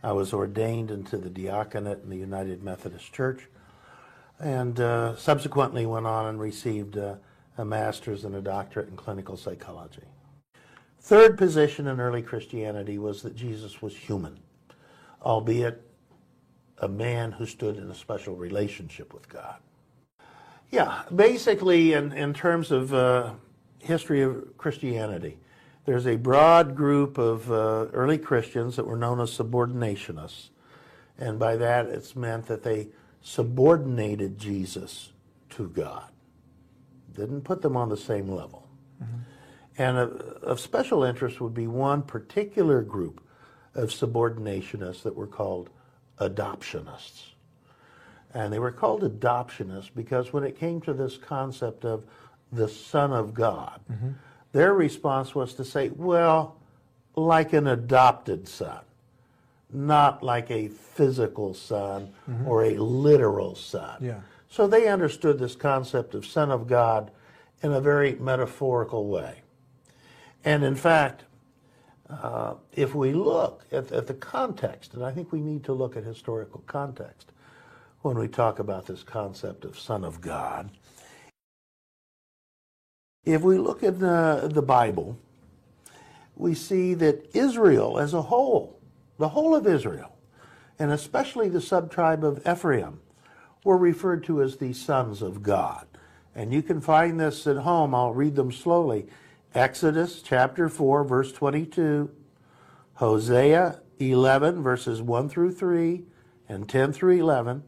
I was ordained into the diaconate in the United Methodist Church, and subsequently went on and received a master's and a doctorate in clinical psychology. Third position in early Christianity was that Jesus was human, albeit a man who stood in a special relationship with God. Yeah, basically in terms of history of Christianity, there's a broad group of early Christians that were known as subordinationists, and by that it's meant that they subordinated Jesus to God. Didn't put them on the same level. Mm-hmm. And of special interest would be one particular group of subordinationists that were called adoptionists. And they were called adoptionists because when it came to this concept of the Son of God, mm-hmm. their response was to say, well, like an adopted son, not like a physical son mm-hmm. or a literal son. Yeah. So they understood this concept of Son of God in a very metaphorical way. And in fact, if we look at the context, and I think we need to look at historical context when we talk about this concept of Son of God. If we look at the Bible, we see that Israel as a whole, the whole of Israel, and especially the subtribe of Ephraim, were referred to as the sons of God. And you can find this at home. I'll read them slowly. Exodus chapter 4, verse 22, Hosea 11, verses 1 through 3 and 10 through 11,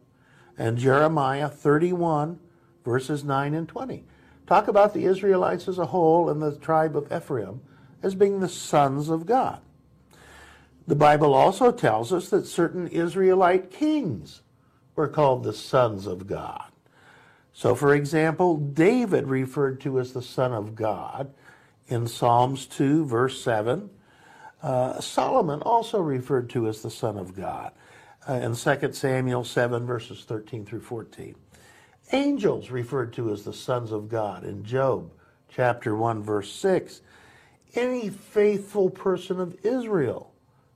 and Jeremiah 31, verses 9 and 20. Talk about the Israelites as a whole and the tribe of Ephraim as being the sons of God. The Bible also tells us that certain Israelite kings were called the sons of God. So, for example, David referred to as the Son of God in Psalms 2, verse 7. Solomon also referred to as the Son of God in 2 Samuel 7, verses 13 through 14. Angels referred to as the sons of God in Job chapter 1, verse 6. Any faithful person of Israel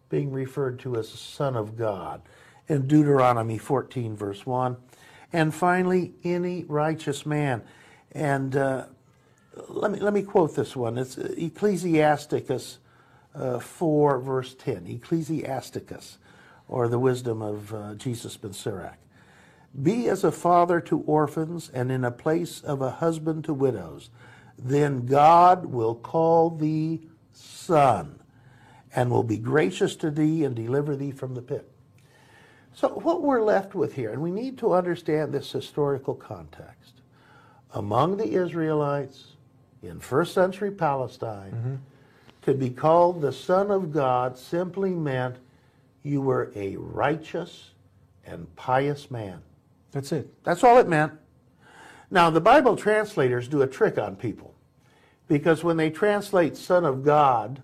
being referred to as the Son of God in Deuteronomy 14, verse 1. And finally, any righteous man. And let me quote this one. It's Ecclesiasticus 4, verse 10. Ecclesiasticus, or the wisdom of Jesus ben Sirach. Be as a father to orphans and in a place of a husband to widows. Then God will call thee son and will be gracious to thee and deliver thee from the pit. So what we're left with here, and we need to understand this historical context, among the Israelites in first century Palestine, mm-hmm. to be called the Son of God simply meant you were a righteous and pious man. That's it. That's all it meant. Now, the Bible translators do a trick on people, because when they translate Son of God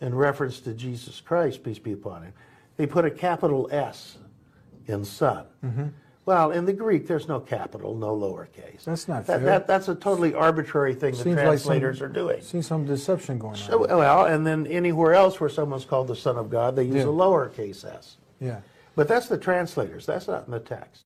in reference to Jesus Christ, peace be upon him, they put a capital S in Son. Mm-hmm. Well, in the Greek, there's no capital, no lowercase. That's not fair. That's a totally arbitrary thing the translators are doing. Seems some deception going on. So, well, and then anywhere else where someone's called the Son of God, they use a lowercase s. Yeah. But that's the translators. That's not in the text.